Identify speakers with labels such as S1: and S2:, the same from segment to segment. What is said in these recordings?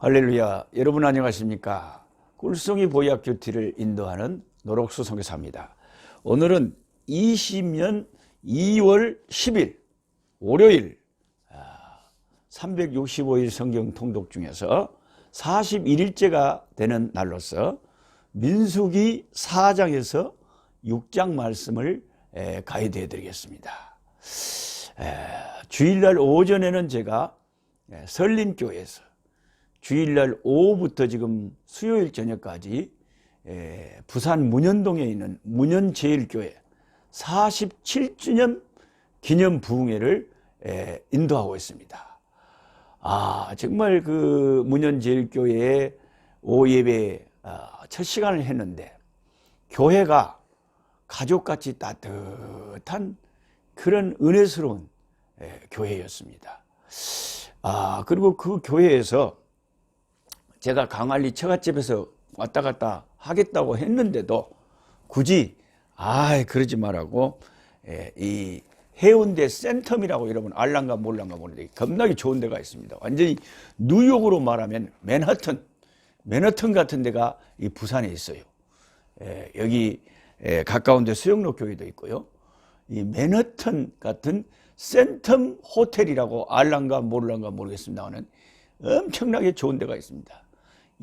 S1: 할렐루야. 여러분 안녕하십니까? 꿀송이 보약 큐티를 인도하는 노록수 선교사입니다. 오늘은 20년 2월 10일 월요일 365일 성경 통독 중에서 41일째가 되는 날로서 민수기 4장에서 6장 말씀을 가이드해 드리겠습니다. 주일날 오전에는 제가 설림교회에서 주일날 오후부터 지금 수요일 저녁까지 부산 문현동에 있는 문현제일교회 47주년 기념 부흥회를 인도하고 있습니다. 정말 그 문현제일교회에 오예배 첫 시간을 했는데 교회가 가족같이 따뜻한 그런 은혜스러운 교회였습니다. 그리고 그 교회에서 제가 강안리 처갓집에서 왔다 갔다 하겠다고 했는데도 굳이 그러지 말라고 이 해운대 센텀이라고 여러분 알란가 몰란가 모르는데 겁나게 좋은 데가 있습니다. 완전히 뉴욕으로 말하면 맨하튼 같은 데가 이 부산에 있어요. 여기 가까운 데 수영로 교회도 있고요. 이 맨하튼 같은 센텀 호텔이라고 알란가 몰란가 모르겠습니다만 엄청나게 좋은 데가 있습니다.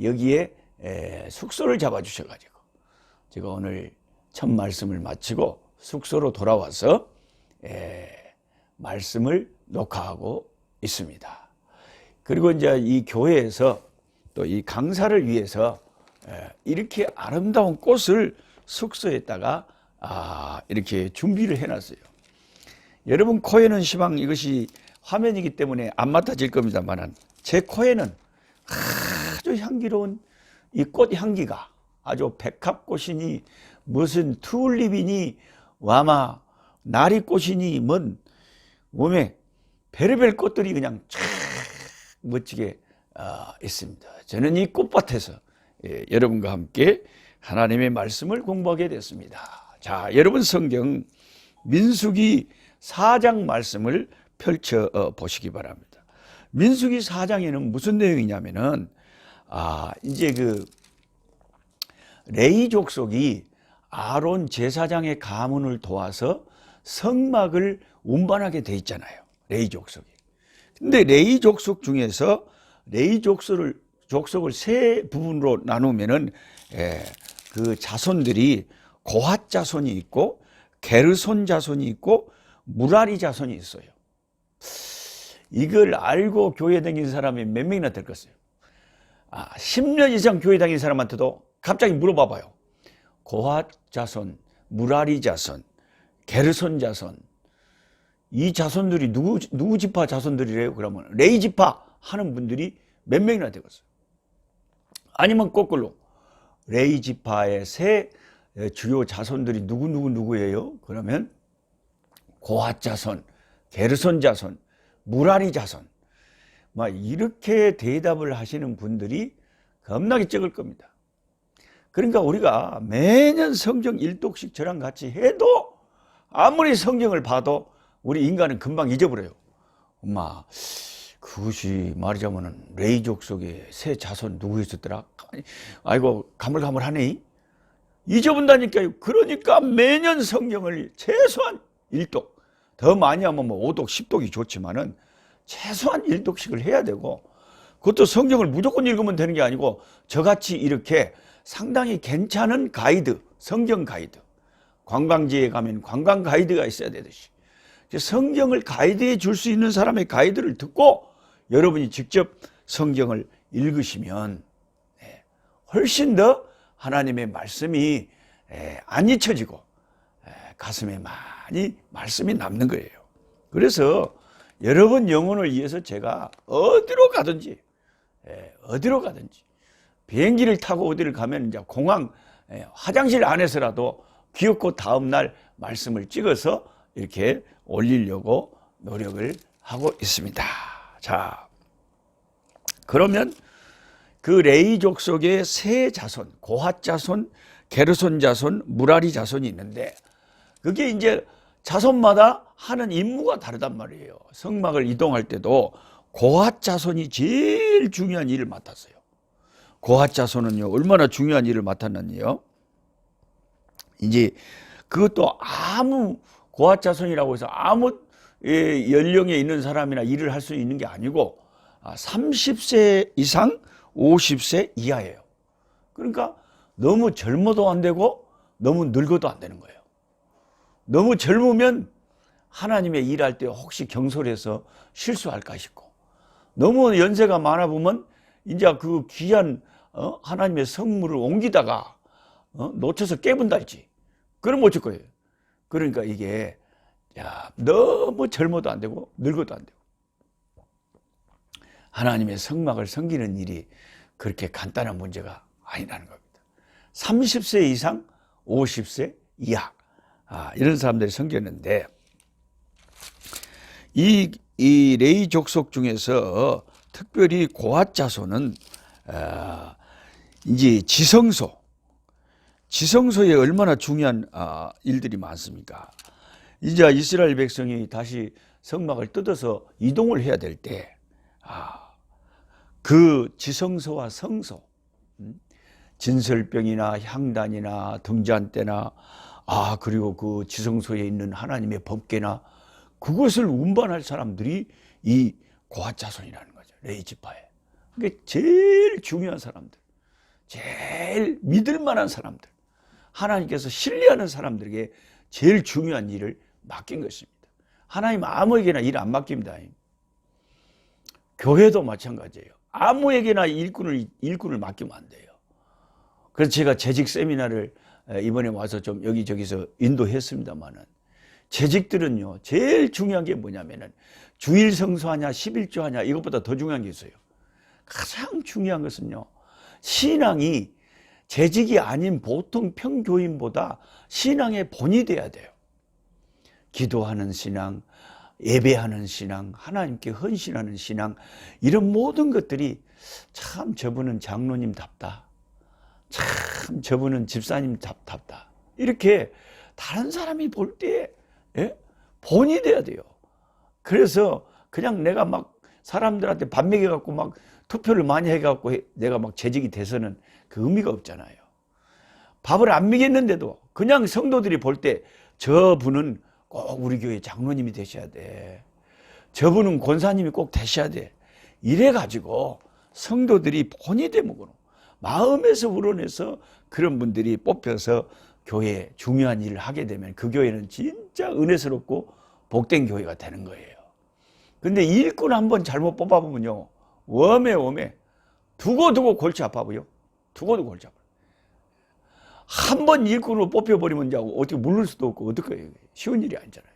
S1: 여기에 숙소를 잡아주셔가지고 제가 오늘 첫 말씀을 마치고 숙소로 돌아와서 말씀을 녹화하고 있습니다. 그리고 이제 이 교회에서 또 이 강사를 위해서 이렇게 아름다운 꽃을 숙소에다가 이렇게 준비를 해놨어요. 여러분 코에는 시방 이것이 화면이기 때문에 안 맡아질 겁니다만 제 코에는 아주 향기로운 이 꽃 향기가 아주 백합꽃이니 무슨 튤립이니 와마 나리꽃이니 뭔 몸에 별의별 꽃들이 그냥 쫙 멋지게 있습니다. 저는 이 꽃밭에서 여러분과 함께 하나님의 말씀을 공부하게 됐습니다. 자, 여러분 성경 민수기 4장 말씀을 펼쳐 보시기 바랍니다. 민수기 4장에는 무슨 내용이냐면은 이제 그 레위 족속이 아론 제사장의 가문을 도와서 성막을 운반하게 돼 있잖아요. 레위 족속이. 근데 레위 족속 중에서 레위 족속을 세 부분으로 나누면은 그 자손들이 고핫 자손이 있고 게르손 자손이 있고 무라리 자손이 있어요. 이걸 알고 교회 다니는 사람이 몇 명이나 될 것이에요. 10년 이상 교회 다니는 사람한테도 갑자기 물어봐봐요. 고핫 자손, 무라리 자손, 게르손 자손, 이 자손들이 누구 지파 자손들이래요? 그러면 레위 지파 하는 분들이 몇 명이나 되겠어요. 아니면 거꾸로 레위 지파의 세 주요 자손들이 누구예요? 그러면 고핫 자손, 게르손 자손, 무라리 자손, 막 이렇게 대답을 하시는 분들이 겁나게 적을 겁니다. 그러니까 우리가 매년 성경 1독씩 저랑 같이 해도 아무리 성경을 봐도 우리 인간은 금방 잊어버려요. 엄마, 그것이 말하자면 레위 족속의 세 자손 누구 있었더라? 아이고 가물가물하네. 잊어본다니까요. 그러니까 매년 성경을 최소한 1독, 더 많이 하면 뭐 5독, 10독이 좋지만은 최소한 1독씩을 해야 되고, 그것도 성경을 무조건 읽으면 되는 게 아니고 저같이 이렇게 상당히 괜찮은 가이드, 성경 가이드, 관광지에 가면 관광 가이드가 있어야 되듯이 성경을 가이드해 줄 수 있는 사람의 가이드를 듣고 여러분이 직접 성경을 읽으시면 훨씬 더 하나님의 말씀이 안 잊혀지고 가슴에 많이 말씀이 남는 거예요. 그래서 여러분 영혼을 위해서 제가 어디로 가든지 비행기를 타고 어디를 가면 이제 공항 화장실 안에서라도 귀엽고 다음날 말씀을 찍어서 이렇게 올리려고 노력을 하고 있습니다. 자, 그러면 그 레위 족속의 세 자손, 고핫 자손, 게르손 자손, 무라리 자손이 있는데 그게 이제 자손마다 하는 임무가 다르단 말이에요. 성막을 이동할 때도 고핫 자손이 제일 중요한 일을 맡았어요. 고핫 자손은요, 얼마나 중요한 일을 맡았느냐요. 이제 그것도 아무 고핫 자손이라고 해서 아무 연령에 있는 사람이나 일을 할 수 있는 게 아니고 30세 이상 50세 이하예요. 그러니까 너무 젊어도 안 되고 너무 늙어도 안 되는 거예요. 너무 젊으면 하나님의 일할 때 혹시 경솔해서 실수할까 싶고, 너무 연세가 많아 보면 이제 그 귀한 하나님의 성물을 옮기다가 놓쳐서 깨분달지. 그럼 어쩔 거예요. 그러니까 이게 너무 젊어도 안 되고 늙어도 안 되고, 하나님의 성막을 섬기는 일이 그렇게 간단한 문제가 아니라는 겁니다. 30세 이상 50세 이하 이런 사람들이 섬겼는데, 이 레위 족속 중에서 특별히 고핫 자손은 이제 지성소에 얼마나 중요한 일들이 많습니까? 이제 이스라엘 백성이 다시 성막을 뜯어서 이동을 해야 될 때, 그 지성소와 성소, 진설병이나 향단이나 등잔대나 그리고 그 지성소에 있는 하나님의 법궤나 그것을 운반할 사람들이 이 고핫 자손이라는 거죠. 레위 지파에. 그게 제일 중요한 사람들, 제일 믿을 만한 사람들, 하나님께서 신뢰하는 사람들에게 제일 중요한 일을 맡긴 것입니다. 하나님 아무에게나 일 안 맡깁니다. 교회도 마찬가지예요. 아무에게나 일꾼을 맡기면 안 돼요. 그래서 제가 재직 세미나를 이번에 와서 좀 여기저기서 인도했습니다만은, 재직들은요 제일 중요한 게 뭐냐면은 주일 성수하냐 11조 하냐 이것보다 더 중요한 게 있어요. 가장 중요한 것은요, 신앙이 재직이 아닌 보통 평교인보다 신앙의 본이 돼야 돼요. 기도하는 신앙, 예배하는 신앙, 하나님께 헌신하는 신앙, 이런 모든 것들이 참 저분은 장로님답다, 참 저분은 집사님답다, 이렇게 다른 사람이 볼 때 본이 돼야 돼요. 그래서 그냥 내가 막 사람들한테 밥 먹여갖고 막 투표를 많이 해갖고 내가 막 재직이 돼서는 그 의미가 없잖아요. 밥을 안 먹였는데도 그냥 성도들이 볼 때 저분은 꼭 우리 교회 장로님이 되셔야 돼, 저분은 권사님이 꼭 되셔야 돼, 이래가지고 성도들이 본이 되므로 마음에서 우러내서 그런 분들이 뽑혀서 교회에 중요한 일을 하게 되면 그 교회는 진짜 은혜스럽고 복된 교회가 되는 거예요. 근데 일꾼 한번 잘못 뽑아보면요, 웜에 두고두고 골치 아파고요. 두고두고 골치 아파요. 한 번 일꾼으로 뽑혀버리면 이제 어떻게 물을 수도 없고 어떡해요. 쉬운 일이 아니잖아요.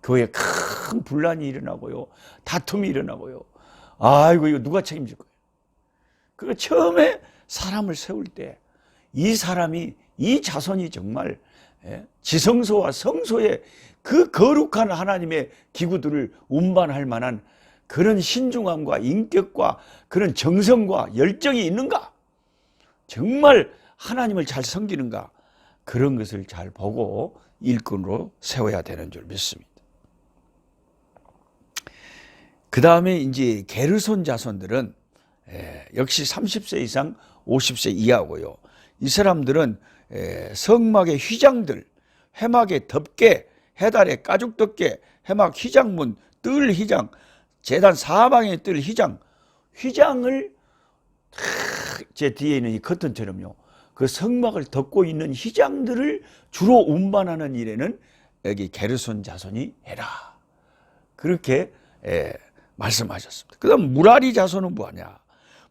S1: 교회에 큰 분란이 일어나고요, 다툼이 일어나고요. 아이고 이거 누가 책임질 거예요. 그러니까 처음에 사람을 세울 때 이 사람이, 이 자손이 정말 지성소와 성소에 그 거룩한 하나님의 기구들을 운반할 만한 그런 신중함과 인격과 그런 정성과 열정이 있는가, 정말 하나님을 잘 섬기는가, 그런 것을 잘 보고 일꾼으로 세워야 되는 줄 믿습니다. 그 다음에 이제 게르손 자손들은 역시 30세 이상 50세 이하고요. 이 사람들은 성막의 휘장들, 회막의 덮개, 해달의 가죽 덮개, 회막 휘장문, 뜰 휘장, 제단 사방에 뜰 휘장, 휘장을 제 뒤에 있는 이 커튼처럼요, 그 성막을 덮고 있는 휘장들을 주로 운반하는 일에는 여기 게르손 자손이 해라, 그렇게 말씀하셨습니다. 그 다음 무라리 자손은 뭐하냐.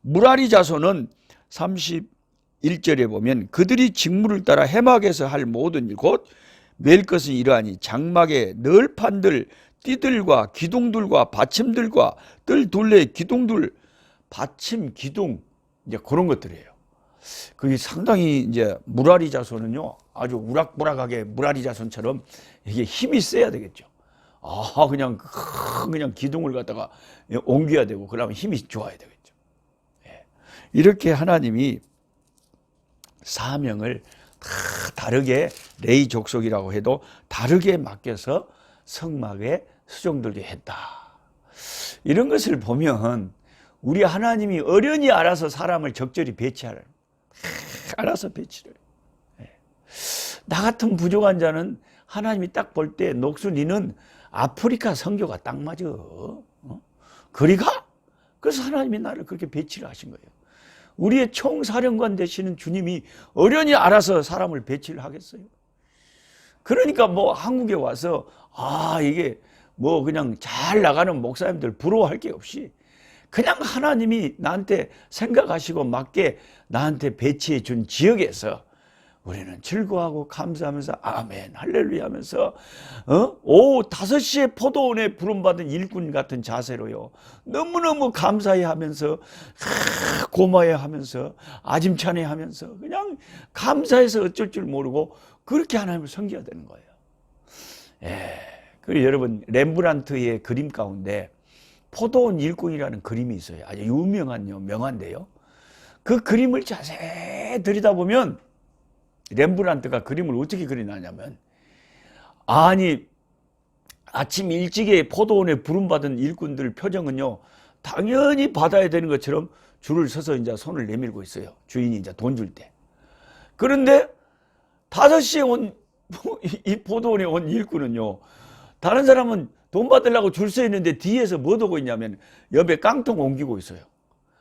S1: 무라리 자손은 31절에 보면 그들이 직무를 따라 해막에서 할 모든 일 곧 맬 것은 이러하니 장막의 널판들, 띠들과 기둥들과 받침들과 뜰 둘레 기둥들, 받침, 기둥, 이제 그런 것들이에요. 그게 상당히 이제 무라리 자손은요 아주 우락부락하게 무라리 자손처럼 이게 힘이 세야 되겠죠. 그냥 기둥을 갖다가 옮겨야 되고 그러면 힘이 좋아야 되겠죠. 이렇게 하나님이 사명을 다 다르게, 레위 족속이라고 해도 다르게 맡겨서 성막에 수종들게 했다. 이런 것을 보면 우리 하나님이 어련히 알아서 사람을 적절히 배치하라. 알아서 배치를. 나 같은 부족한 자는 하나님이 딱 볼 때 녹순이는 아프리카 선교가 딱 맞아. 그리가? 그래서 하나님이 나를 그렇게 배치를 하신 거예요. 우리의 총사령관 되시는 주님이 어련히 알아서 사람을 배치를 하겠어요. 그러니까 뭐 한국에 와서 이게 뭐 그냥 잘 나가는 목사님들 부러워할 게 없이 그냥 하나님이 나한테 생각하시고 맞게 나한테 배치해 준 지역에서 우리는 즐거워하고 감사하면서 아멘 할렐루야 하면서 오후 5시에 포도원에 부름받은 일꾼 같은 자세로요 너무너무 감사해 하면서 고마워해 하면서 아짐찬해 하면서 그냥 감사해서 어쩔 줄 모르고 그렇게 하나님을 섬겨야 되는 거예요. 그리고 여러분 렘브란트의 그림 가운데 포도원 일꾼이라는 그림이 있어요. 아주 유명한 명화인데요. 그 그림을 자세히 들여다보면 렘브란트가 그림을 어떻게 그리냐면 아침 일찍에 포도원에 부름받은 일꾼들 표정은요 당연히 받아야 되는 것처럼 줄을 서서 이제 손을 내밀고 있어요. 주인이 이제 돈 줄 때. 그런데 5시에 온 이 포도원에 온 일꾼은요 다른 사람은 돈 받으려고 줄 서 있는데 뒤에서 뭐 하고 있냐면 옆에 깡통 옮기고 있어요.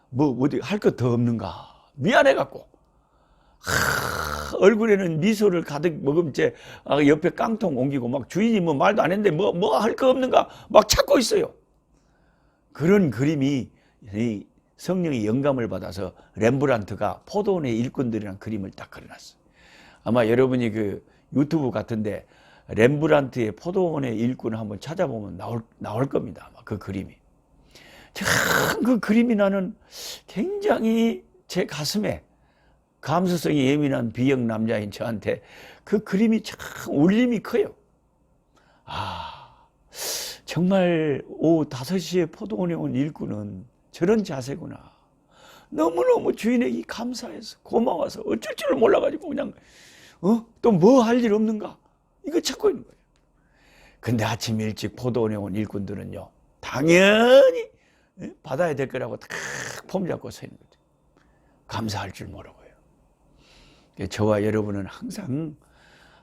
S1: 뭐 어디 할 것 더 없는가 미안해갖고 얼굴에는 미소를 가득 머금채 옆에 깡통 옮기고 막 주인이 뭐 말도 안 했는데 뭐 할 거 없는가 막 찾고 있어요. 그런 그림이 성령의 영감을 받아서 렘브란트가 포도원의 일꾼들이라는 그림을 딱 그려놨어요. 아마 여러분이 그 유튜브 같은데 렘브란트의 포도원의 일꾼을 한번 찾아보면 나올 겁니다. 아마 그 그림이. 참 그 그림이 나는 굉장히 제 가슴에 감수성이 예민한 비형 남자인 저한테 그 그림이 참 울림이 커요. 정말 오후 5시에 포도원에 온 일꾼은 저런 자세구나. 너무너무 주인에게 감사해서 고마워서 어쩔 줄을 몰라가지고 그냥 또 뭐 할 일 없는가 이거 찾고 있는 거예요. 근데 아침 일찍 포도원에 온 일꾼들은요 당연히 받아야 될 거라고 딱 폼 잡고 서 있는 거죠. 감사할 줄 모르고요. 저와 여러분은 항상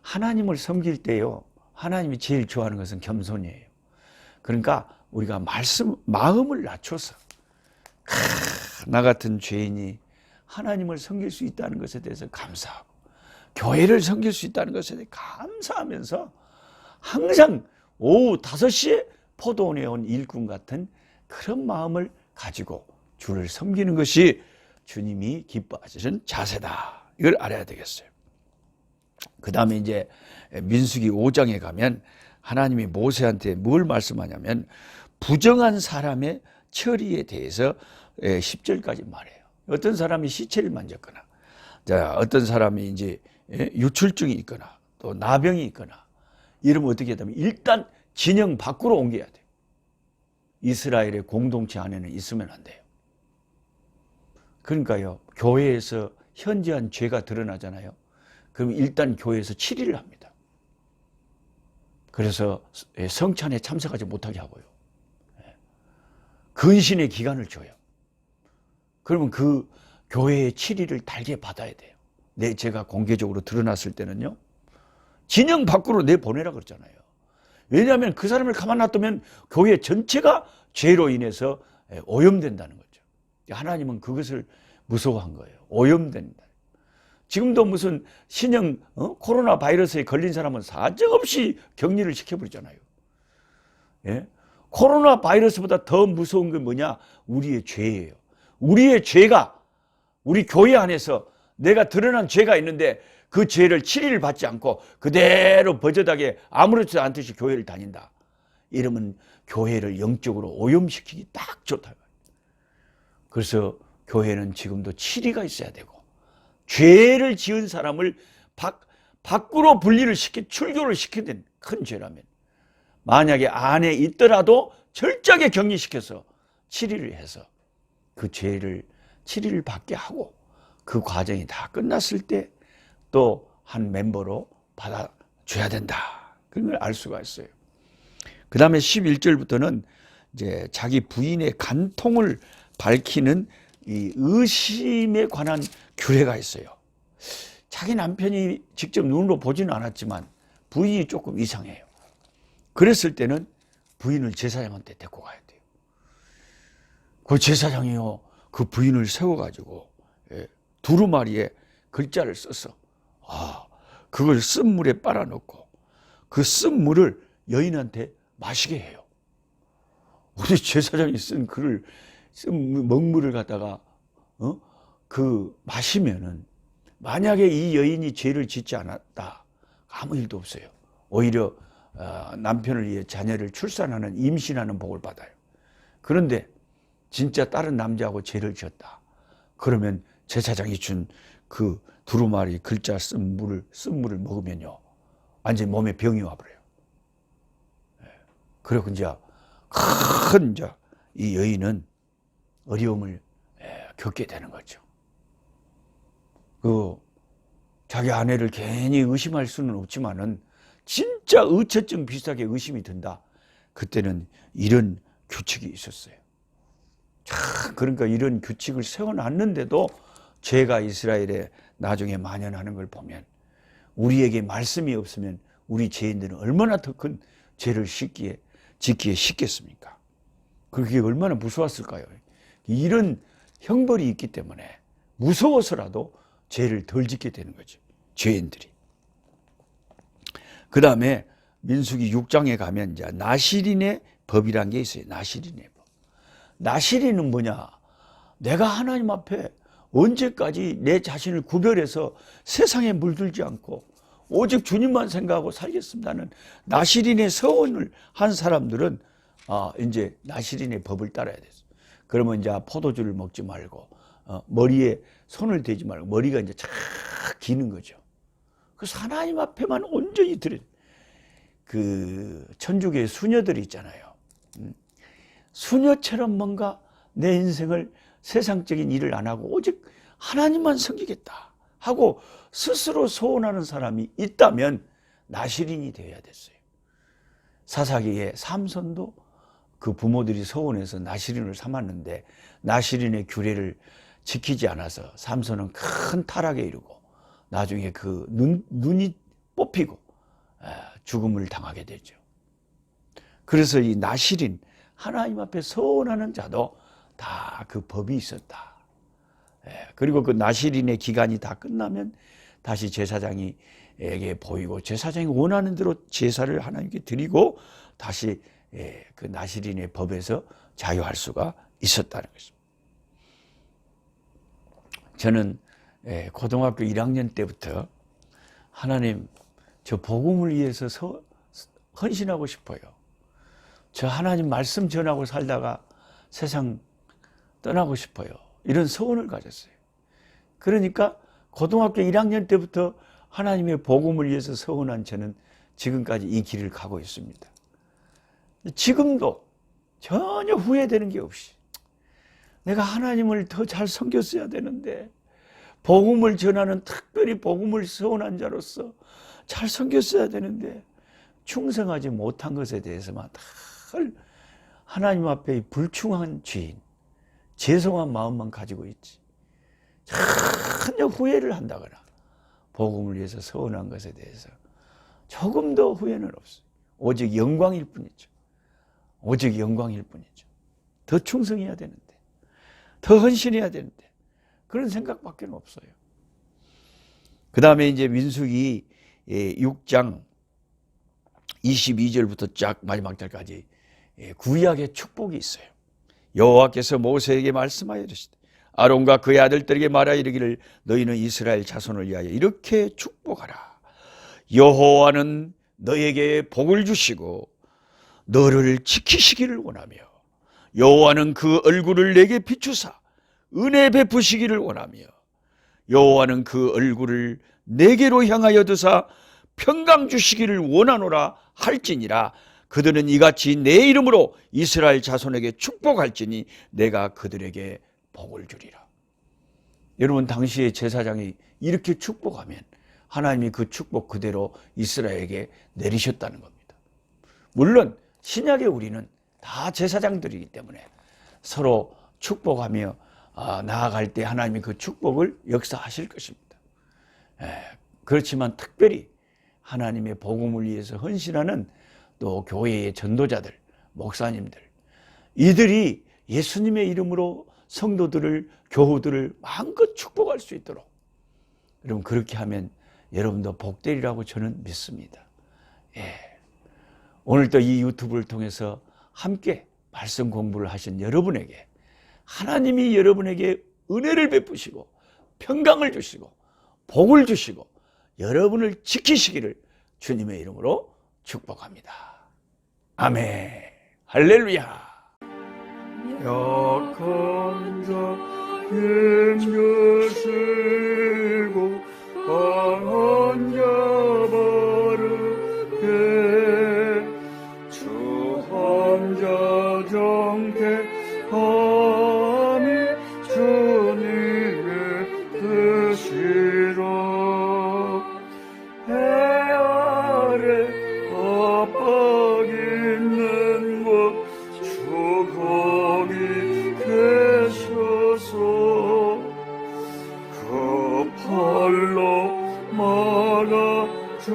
S1: 하나님을 섬길 때요 하나님이 제일 좋아하는 것은 겸손이에요. 그러니까 우리가 마음을 낮춰서 나 같은 죄인이 하나님을 섬길 수 있다는 것에 대해서 감사하고 교회를 섬길 수 있다는 것에 대해 감사하면서 항상 오후 5시에 포도원에 온 일꾼 같은 그런 마음을 가지고 주를 섬기는 것이 주님이 기뻐하시는 자세다. 이걸 알아야 되겠어요. 그 다음에 이제 민수기 5장에 가면 하나님이 모세한테 뭘 말씀하냐면 부정한 사람의 처리에 대해서 10절까지 말해요. 어떤 사람이 시체를 만졌거나 어떤 사람이 이제 유출증이 있거나 또 나병이 있거나 이러면 어떻게 하냐면 일단 진영 밖으로 옮겨야 돼요. 이스라엘의 공동체 안에는 있으면 안 돼요. 그러니까요 교회에서 현저한 죄가 드러나잖아요. 그럼 일단 교회에서 치리를 합니다. 그래서 성찬에 참석하지 못하게 하고요. 근신의 기간을 줘요. 그러면 그 교회의 치리를 달게 받아야 돼요. 내 죄가 공개적으로 드러났을 때는요. 진영 밖으로 내보내라 그랬잖아요. 왜냐하면 그 사람을 가만 놔두면 교회 전체가 죄로 인해서 오염된다는 거죠. 하나님은 그것을 무서워한 거예요. 오염된다. 지금도 무슨 신형 코로나 바이러스에 걸린 사람은 사정없이 격리를 시켜버리잖아요. 예? 코로나 바이러스보다 더 무서운 게 뭐냐? 우리의 죄예요. 우리의 죄가 우리 교회 안에서 내가 드러난 죄가 있는데 그 죄를 치리를 받지 않고 그대로 버젓하게 아무렇지도 않듯이 교회를 다닌다. 이러면 교회를 영적으로 오염시키기 딱 좋다. 그래서 교회는 지금도 치리가 있어야 되고 죄를 지은 사람을 밖으로 분리를 출교를 시켜야 되는 큰 죄라면 만약에 안에 있더라도 철저하게 격리시켜서 치리를 해서 그 죄를 치리를 받게 하고 그 과정이 다 끝났을 때 또 한 멤버로 받아줘야 된다. 그런 걸 알 수가 있어요. 그 다음에 11절부터는 이제 자기 부인의 간통을 밝히는 이 의심에 관한 규례가 있어요. 자기 남편이 직접 눈으로 보지는 않았지만 부인이 조금 이상해요. 그랬을 때는 부인을 제사장한테 데리고 가야 돼요. 그 제사장이요, 그 부인을 세워가지고 두루마리에 글자를 써서 그걸 쓴 물에 빨아넣고 그 쓴 물을 여인한테 마시게 해요. 우리 제사장이 쓴 글을 쓴 먹물을 갖다가 마시면은 만약에 이 여인이 죄를 짓지 않았다, 아무 일도 없어요. 오히려 남편을 위해 자녀를 출산하는, 임신하는 복을 받아요. 그런데 진짜 다른 남자하고 죄를 지었다, 그러면 제사장이 준 그 두루마리 글자 쓴 물을 먹으면요, 완전히 몸에 병이 와버려요. 그리고 이제 이 여인은 어려움을 겪게 되는 거죠. 자기 아내를 괜히 의심할 수는 없지만은 진짜 의처증 비슷하게 의심이 든다, 그때는 이런 규칙이 있었어요. 그러니까 이런 규칙을 세워놨는데도 죄가 이스라엘에 나중에 만연하는 걸 보면, 우리에게 말씀이 없으면 우리 죄인들은 얼마나 더 큰 죄를 짓기에 쉽겠습니까? 그게 얼마나 무서웠을까요? 이런 형벌이 있기 때문에 무서워서라도 죄를 덜 짓게 되는 거죠, 죄인들이. 그 다음에 민수기 6장에 가면 이제 나시린의 법이란 게 있어요. 나시린의 법. 나시린은 뭐냐? 내가 하나님 앞에 언제까지 내 자신을 구별해서 세상에 물들지 않고 오직 주님만 생각하고 살겠습니다는 나시린의 서원을 한 사람들은 이제 나시린의 법을 따라야 됐어. 그러면 이제 포도주를 먹지 말고 머리에 손을 대지 말고 머리가 이제 착 기는 거죠. 그래서 하나님 앞에만 온전히 그 천주교의 수녀들이 있잖아요. 수녀처럼 뭔가 내 인생을 세상적인 일을 안 하고 오직 하나님만 섬기겠다 하고 스스로 소원하는 사람이 있다면 나시린이 되어야 됐어요. 사사기의 삼손도 그 부모들이 소원해서 나시린을 삼았는데 나시린의 규례를 지키지 않아서 삼손은 큰 타락에 이르고 나중에 그 눈이 뽑히고 죽음을 당하게 되죠. 그래서 이 나시린, 하나님 앞에 소원하는 자도 다 그 법이 있었다. 그리고 그 나시린의 기간이 다 끝나면 다시 제사장에게 보이고 제사장이 원하는 대로 제사를 하나님께 드리고 다시 그 나시린의 법에서 자유할 수가 있었다는 것입니다. 저는 고등학교 1학년 때부터 하나님, 저 복음을 위해서 헌신하고 싶어요. 저 하나님 말씀 전하고 살다가 세상 떠나고 싶어요. 이런 소원을 가졌어요. 그러니까 고등학교 1학년 때부터 하나님의 복음을 위해서 서원한 저는 지금까지 이 길을 가고 있습니다. 지금도 전혀 후회되는 게 없이 내가 하나님을 더 잘 섬겼어야 되는데, 복음을 전하는, 특별히 복음을 서원한 자로서 잘 섬겼어야 되는데 충성하지 못한 것에 대해서만 늘 하나님 앞에 불충한 죄인, 죄송한 마음만 가지고 있지, 전혀 후회를 한다거나 복음을 위해서 서원한 것에 대해서 조금 더 후회는 없어요. 오직 영광일 뿐이죠. 오직 영광일 뿐이죠. 더 충성해야 되는데, 더 헌신해야 되는데, 그런 생각밖에 없어요. 그 다음에 이제 민수기 6장 22절부터 쫙 마지막 절까지 구약의 축복이 있어요. 여호와께서 모세에게 말씀하여 이르시되 아론과 그의 아들들에게 말하여 이르기를 너희는 이스라엘 자손을 위하여 이렇게 축복하라. 여호와는 너에게 복을 주시고 너를 지키시기를 원하며 여호와는 그 얼굴을 내게 비추사 은혜 베푸시기를 원하며 여호와는 그 얼굴을 내게로 향하여 드사 평강 주시기를 원하노라 할지니라. 그들은 이같이 내 이름으로 이스라엘 자손에게 축복할지니 내가 그들에게 복을 주리라. 여러분, 당시에 제사장이 이렇게 축복하면 하나님이 그 축복 그대로 이스라엘에게 내리셨다는 겁니다. 물론 신약의 우리는 다 제사장들이기 때문에 서로 축복하며 나아갈 때 하나님이 그 축복을 역사하실 것입니다. 그렇지만 특별히 하나님의 복음을 위해서 헌신하는 또 교회의 전도자들, 목사님들, 이들이 예수님의 이름으로 성도들을, 교우들을 마음껏 축복할 수 있도록, 여러분 그렇게 하면 여러분도 복되리라고 저는 믿습니다. 오늘 또 이 유튜브를 통해서 함께 말씀 공부를 하신 여러분에게 하나님이 여러분에게 은혜를 베푸시고 평강을 주시고 복을 주시고 여러분을 지키시기를 주님의 이름으로 축복합니다. 아멘. 할렐루야.
S2: 약한 자 힘주시고 강한 자 바르게 주한 자 정케함이 주님의 뜻이라. 해 아래 압박 있는 곳 주 거기 계셔서 그 팔로 막아 주